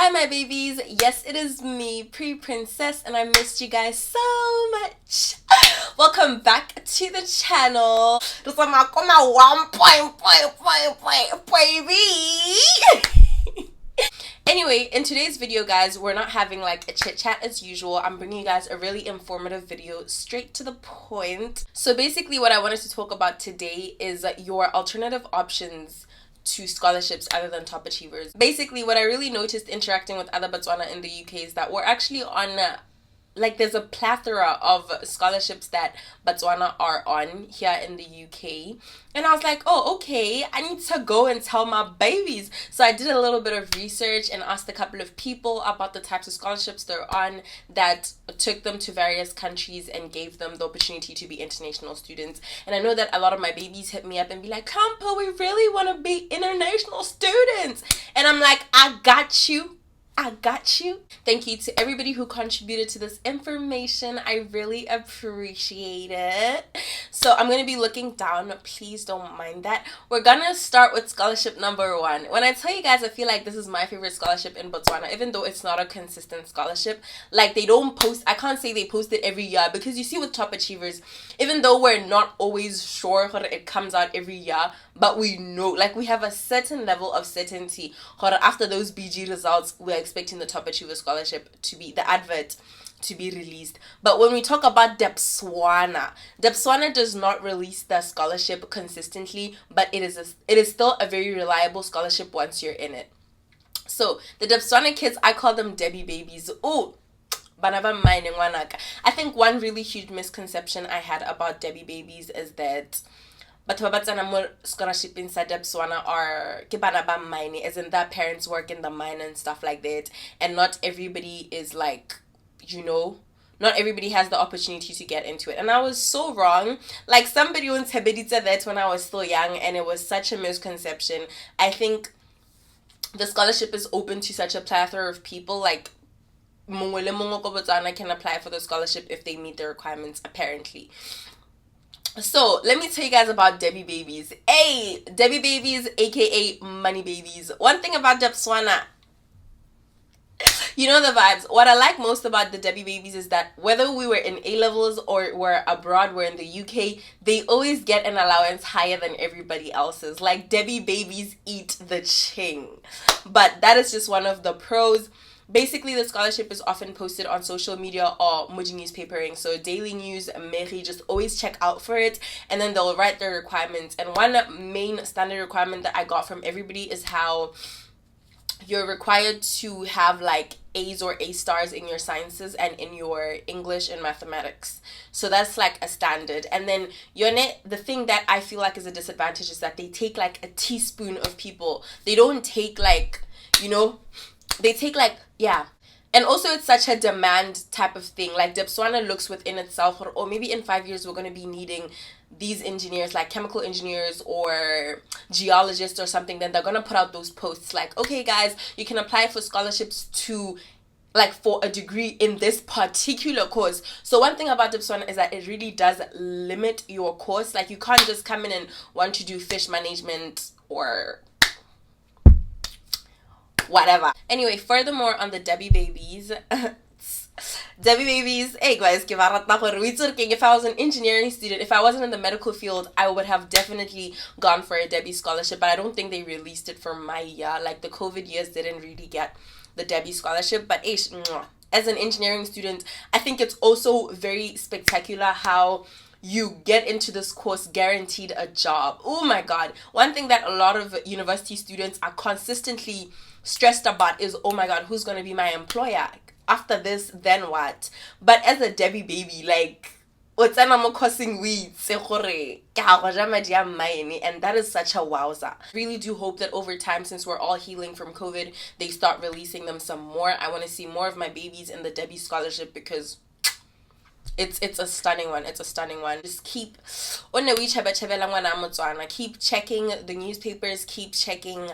Hi my babies, yes it is me, Princess, and I missed you guys so much. Welcome back to the channel. Baby. Anyway, in today's video guys, we're not having like a chit chat as usual. I'm bringing you guys a really informative video, straight to the point. So basically what I wanted to talk about today is your alternative options to scholarships other than top achievers. Basically what I really noticed interacting with other Botswana in the UK is that we're actually on like there's a plethora of scholarships that Botswana are on here in the UK. And I was like, oh, okay, I need to go and tell my babies. So I did a little bit of research and asked a couple of people about the types of scholarships they're on that took them to various countries and gave them the opportunity to be international students. And I know that a lot of my babies hit me up and be like, Kampa, we really want to be international students. And I'm like, I got you. Thank you to everybody who contributed to this information. I really appreciate it. So I'm going to be looking down. Please don't mind that. We're going to start with scholarship number 1. When I tell you guys, I feel like this is my favorite scholarship in Botswana, even though it's not a consistent scholarship. Like they don't post, I can't say they post it every year, because you see with top achievers, even though we're not always sure how it comes out every year, but we know, like we have a certain level of certainty after those BG results, we're expecting the top achiever scholarship to be, the advert to be released. But when we talk about Debswana does not release the scholarship consistently, but it is still a very reliable scholarship once you're in it. So the Debswana kids, I call them Debbie babies. Oh, I think one really huge misconception I had about Debbie babies is that but more scholarship inside Debswana are ke bana ba mine, as in that parents work in the mine and stuff like that, and not everybody is like, you know, not everybody has the opportunity to get into it. And I was so wrong. Like somebody once said that when I was still young, and it was such a misconception. I think the scholarship is open to such a plethora of people. Like mongwe le mongwe ko Botswana can apply for the scholarship if they meet the requirements, apparently. So let me tell you guys about Debbie babies. Hey, Debbie babies, aka money babies. One thing about Debswana, you know the vibes. What I like most about the Debbie babies is that whether we were in A-levels or we're abroad, we're in the UK, they always get an allowance higher than everybody else's. Like Debbie babies eat the ching. But that is just one of the pros. Basically, the scholarship is often posted on social media or Muji newspapering. So Daily News, Meri, just always check out for it. And then they'll write their requirements. And one main standard requirement that I got from everybody is how you're required to have like A's or A stars in your sciences and in your English and mathematics. So that's like a standard. And then the thing that I feel like is a disadvantage is that they take like a teaspoon of people. They don't take like, you know, they take like, yeah. And also it's such a demand type of thing. Like Debswana looks within itself, or maybe in 5 years we're going to be needing these engineers, like chemical engineers or geologists or something. Then they're going to put out those posts like, okay guys, you can apply for scholarships to like for a degree in this particular course. So one thing about Debswana is that it really does limit your course. Like you can't just come in and want to do fish management or whatever. Anyway, furthermore on the Debbie babies, hey guys, if I was an engineering student, if I wasn't in the medical field, I would have definitely gone for a Debbie scholarship, but I don't think they released it for my year. Like the COVID years didn't really get the Debbie scholarship, but as an engineering student, I think it's also very spectacular how you get into this course guaranteed a job. Oh my god. One thing that a lot of university students are consistently stressed about is, oh my god, who's going to be my employer? After this, then what? But as a Debbie baby, like, and that is such a wowza. I really do hope that over time, since we're all healing from COVID, they start releasing them some more. I want to see more of my babies in the Debbie scholarship because it's a stunning one. Just keep checking the newspapers, keep checking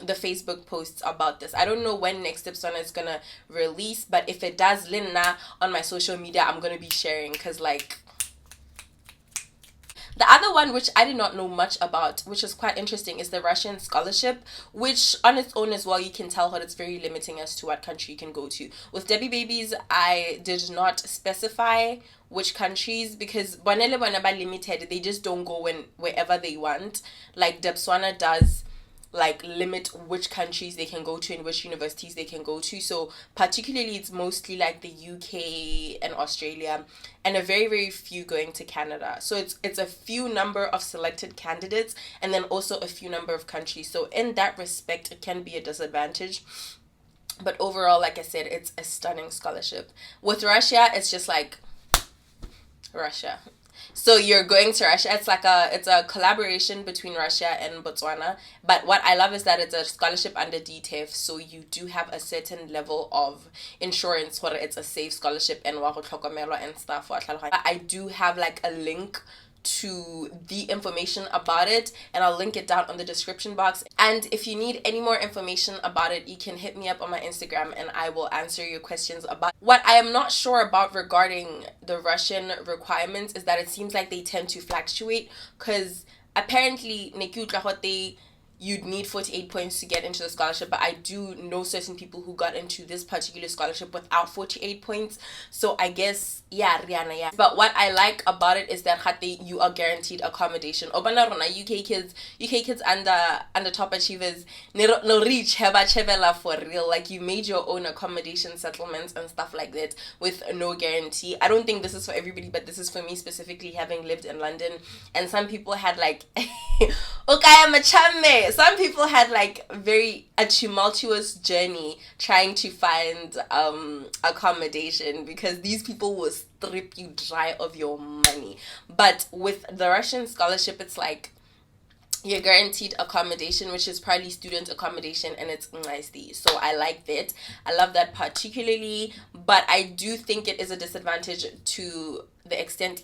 the Facebook posts about this. I don't know when Next Debswana is gonna release, but if it does, Linna, on my social media I'm gonna be sharing, because like The other one, which I did not know much about, which is quite interesting, is the Russian scholarship, which on its own as well, you can tell that it's very limiting as to what country you can go to. With Debbie Babies, I did not specify which countries because Bonele Bonaba Limited, they just don't go wherever they want. Like Debswana does like limit which countries they can go to and which universities they can go to. So particularly it's mostly like the UK and Australia and a very very few going to Canada. So it's a few number of selected candidates and then also a few number of countries. So in that respect it can be a disadvantage. But overall, like I said, it's a stunning scholarship. With Russia, it's just like Russia. So you're going to Russia. It's a collaboration between Russia and Botswana. But what I love is that it's a scholarship under DTEF, so you do have a certain level of insurance for it's a safe scholarship and wa go tlhokomelwa and stuff. I do have like a link to the information about it and I'll link it down on the description box. And if you need any more information about it, you can hit me up on my Instagram and I will answer your questions about what I am not sure about regarding the Russian requirements is that it seems like they tend to fluctuate because apparently you'd need 48 points to get into the scholarship, but I do know certain people who got into this particular scholarship without 48 points. So I guess, yeah, Rihanna, yeah. But what I like about it is that you are guaranteed accommodation. UK kids under top achievers, no reach for real. Like you made your own accommodation settlements and stuff like that with no guarantee. I don't think this is for everybody, but this is for me specifically, having lived in London. And some people had like, some people had like a tumultuous journey trying to find accommodation because these people will strip you dry of your money. But with the Russian scholarship, it's like you're guaranteed accommodation, which is probably student accommodation, and it's nice. So I like that. I love that particularly, but I do think it is a disadvantage to the extent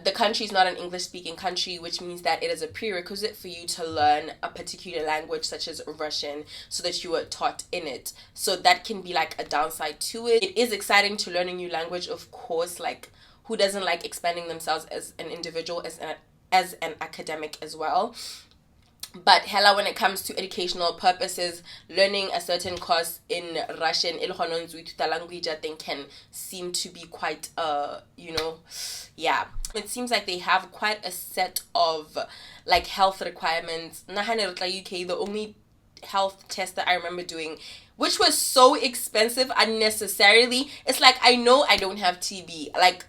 the country is not an English speaking country, which means that it is a prerequisite for you to learn a particular language such as Russian so that you are taught in it. So that can be like a downside to it. It is exciting to learn a new language, of course, like who doesn't like expanding themselves as an individual, as an academic as well. But hella, when it comes to educational purposes, learning a certain course in Russian, the language, I think can seem to be quite, yeah. It seems like they have quite a set of like health requirements. UK, the only health test that I remember doing, which was so expensive unnecessarily, it's like I know I don't have TB, like,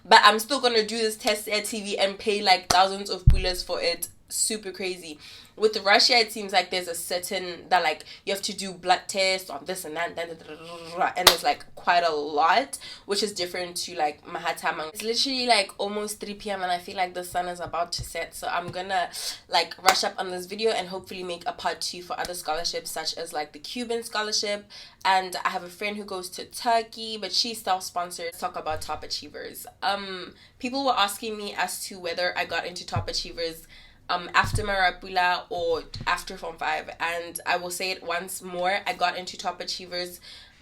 but I'm still gonna do this test at TV and pay like thousands of pullers for it. Super crazy. With Russia, it seems like there's a certain that like you have to do blood tests on this and that, and there's like quite a lot, which is different to like Mahatama. It's literally like almost 3 p.m. and I feel like the sun is about to set, so I'm gonna like rush up on this video and hopefully make a part 2 for other scholarships such as like the Cuban scholarship. And I have a friend who goes to Turkey, but she's self-sponsored. Let's talk about Top Achievers. People were asking me as to whether I got into Top Achievers after Marapula or after Form 5, and I will say it once more, I got into Top Achievers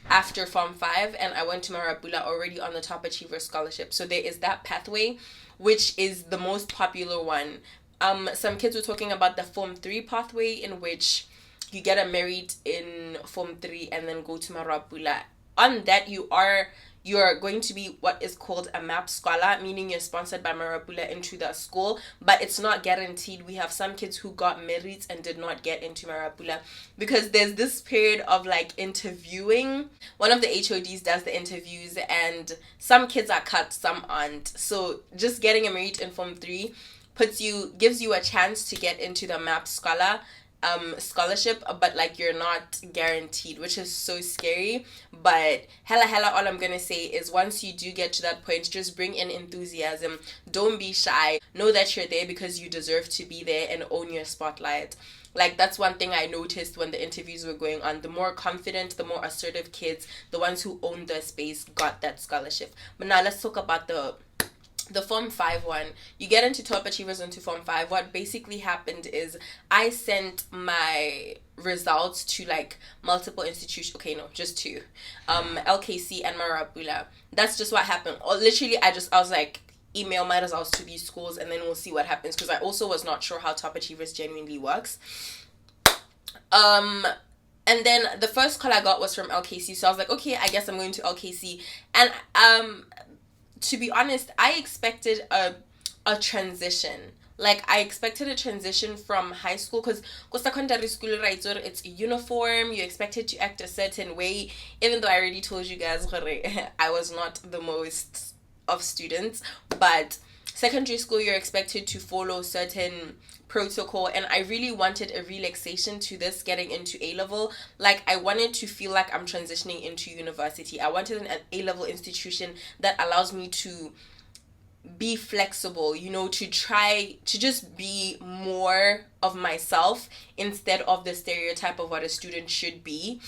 after Form 5 and I went to Marapula already on the Top Achiever scholarship. So there is that pathway, which is the most popular one. Some kids were talking about the Form 3 pathway, in which you get a merit in Form 3 and then go to Marapula. On that, you're going to be what is called a MAP scholar, meaning you're sponsored by Marapula into the school, but it's not guaranteed. We have some kids who got merits and did not get into Marapula because there's this period of like interviewing. One of the HODs does the interviews and some kids are cut, some aren't. So just getting a merit in Form 3 gives you a chance to get into the MAP scholar scholarship, but like you're not guaranteed, which is so scary. But hella all I'm gonna say is once you do get to that point, just bring in enthusiasm. Don't be shy. Know that you're there because you deserve to be there and own your spotlight. Like that's one thing I noticed when the interviews were going on. The more confident, the more assertive kids, the ones who owned their space, got that scholarship. But now let's talk about the Form 5 one. You get into Top Achievers into Form 5. What basically happened is I sent my results to like multiple institutions. Okay, no, just 2. LKC and Marapula. That's just what happened. Or literally I was like, email my results to these schools and then we'll see what happens, because I also was not sure how Top Achievers genuinely works. And then the first call I got was from LKC, so I was like, okay, I guess I'm going to LKC. And to be honest, I expected a transition. Like, I expected a transition from high school, because secondary school, right, so it's uniform, you're expected to act a certain way, even though I already told you guys I was not the most of students. But secondary school, you're expected to follow certain protocol, and I really wanted a relaxation to this getting into A-level. Like, I wanted to feel like I'm transitioning into university. I wanted an A-level institution that allows me to be flexible, you know, to try to just be more of myself instead of the stereotype of what a student should be.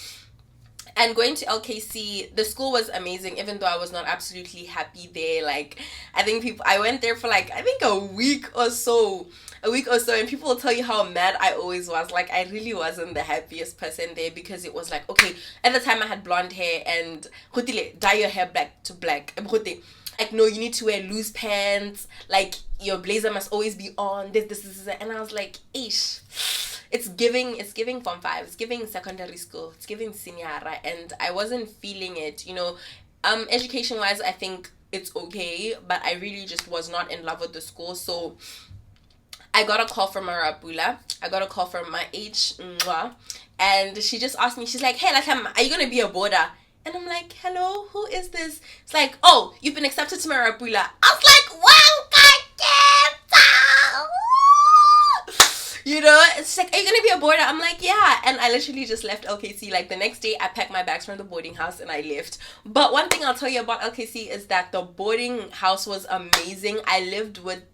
And going to LKC, the school was amazing, even though I was not absolutely happy there. Like, I went there for like, I think a week or so, and people will tell you how mad I always was. Like, I really wasn't the happiest person there, because it was like, okay, at the time I had blonde hair, and dye your hair black to black. Like, no, you need to wear loose pants, like, your blazer must always be on, this, and I was like, ish. It's giving Form 5, it's giving secondary school, it's giving senior, and I wasn't feeling it, you know. Education wise, I think it's okay, but I really just was not in love with the school. So I got a call from Marabula. I got a call from my H, and she just asked me, she's like, hey, like, are you gonna be a boarder? And I'm like, hello, who is this? It's like, oh, you've been accepted to Marabula. I was like, wow, goddamn. You know, it's like, are you gonna be a boarder? I'm like, yeah. And I literally just left LKC. Like, the next day I packed my bags from the boarding house and I left. But one thing I'll tell you about LKC is that the boarding house was amazing. I lived with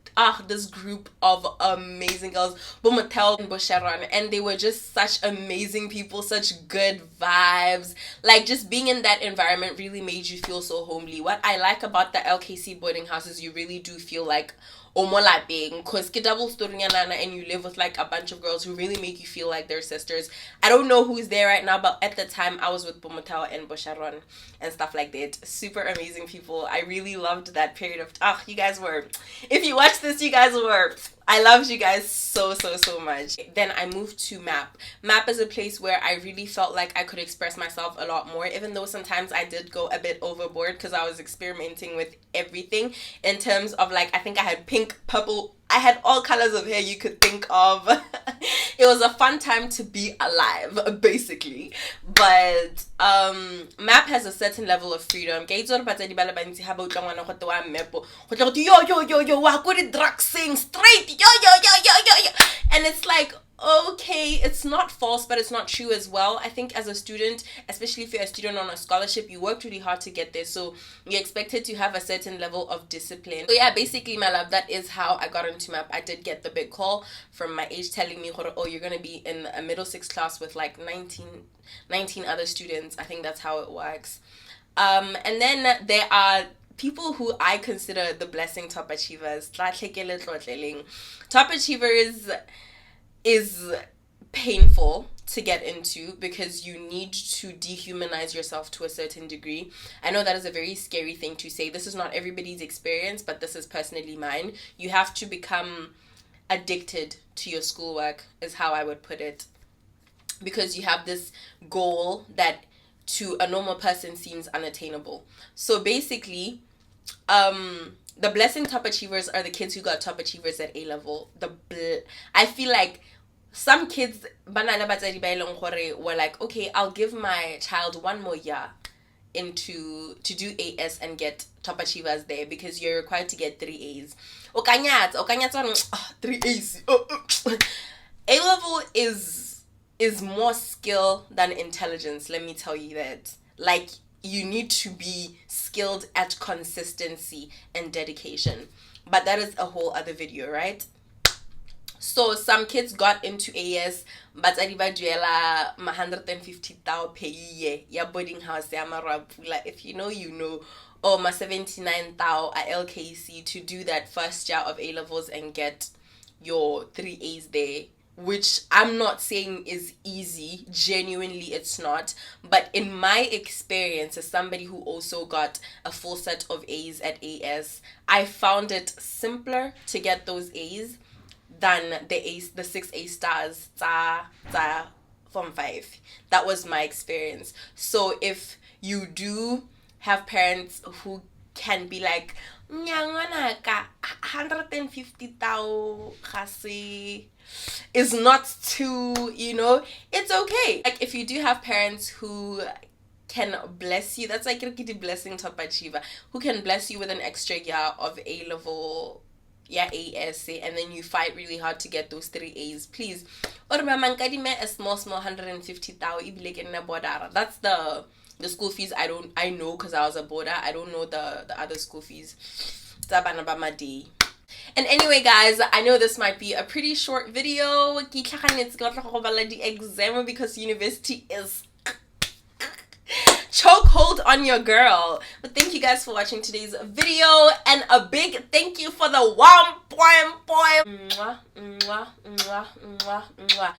this group of amazing girls, Bumatel and Bosharon, and they were just such amazing people, such good vibes. Like, just being in that environment really made you feel so homely. What I like about the LKC boarding house is you really do feel like because double story and you live with like a bunch of girls who really make you feel like they're sisters. I don't know who's there right now, but at the time I was with Bumatao and Bosharon and stuff like that. Super amazing people. I really loved that period of you guys were, if you watch this, you guys were, I loved you guys so much. Then I moved to MAP. MAP is a place where I really felt like I could express myself a lot more, even though sometimes I did go a bit overboard because I was experimenting with everything in terms of, like, I think I had pink, purple, I had all colors of hair you could think of. It was a fun time to be alive, basically. But MAP has a certain level of freedom. Yo, drug sing straight, yo. And it's like, okay, it's not false, but it's not true as well. I think as a student, especially if you're a student on a scholarship, you worked really hard to get there, so you're expected to have a certain level of discipline. So yeah, basically, my love, that is how I got into MAP. I did get the big call from my age telling me, oh, you're gonna be in a middle 6 class with like 19 other students. I think that's how it works. And then there are people who I consider the blessing top achievers. Top achievers is painful to get into because you need to dehumanize yourself to a certain degree. I know that is a very scary thing to say. This is not everybody's experience, but this is personally mine. You have to become addicted to your schoolwork, is how I would put it, because you have this goal that to a normal person seems unattainable. So basically, the blessing top achievers are the kids who got top achievers at A-level. I feel like some kids were like, okay, I'll give my child 1 more year to do AS and get top achievers there, because you're required to get 3 A's. 3 A's. A-level is more skill than intelligence, let me tell you that. Like, you need to be skilled at consistency and dedication. But that is a whole other video, right? So some kids got into AS, but I 150,000 per year. Ya boarding house, ya Marabula. If you know, you know. Or my 79,000 at LKC to do that first year of A levels and get your 3 A's there. which I'm not saying is easy. Genuinely, it's not. But in my experience, as somebody who also got a full set of A's at AS, I found it simpler to get those A's than the 6 A stars from 5. That was my experience. So if you do have parents who can be like, 150 tao kasi is not too, it's okay. Like if you do have parents who can bless you, that's like the blessing Tapachiva, who can bless you with an extra year of A level, yeah, AS, and then you fight really hard to get those 3 A's, please. Or a small 150 tao. That's the school fees. I know because I was a boarder. I don't know the other school fees. And anyway, guys, I know this might be a pretty short video because university is chokehold on your girl. But thank you guys for watching today's video, and a big thank you for the 1.5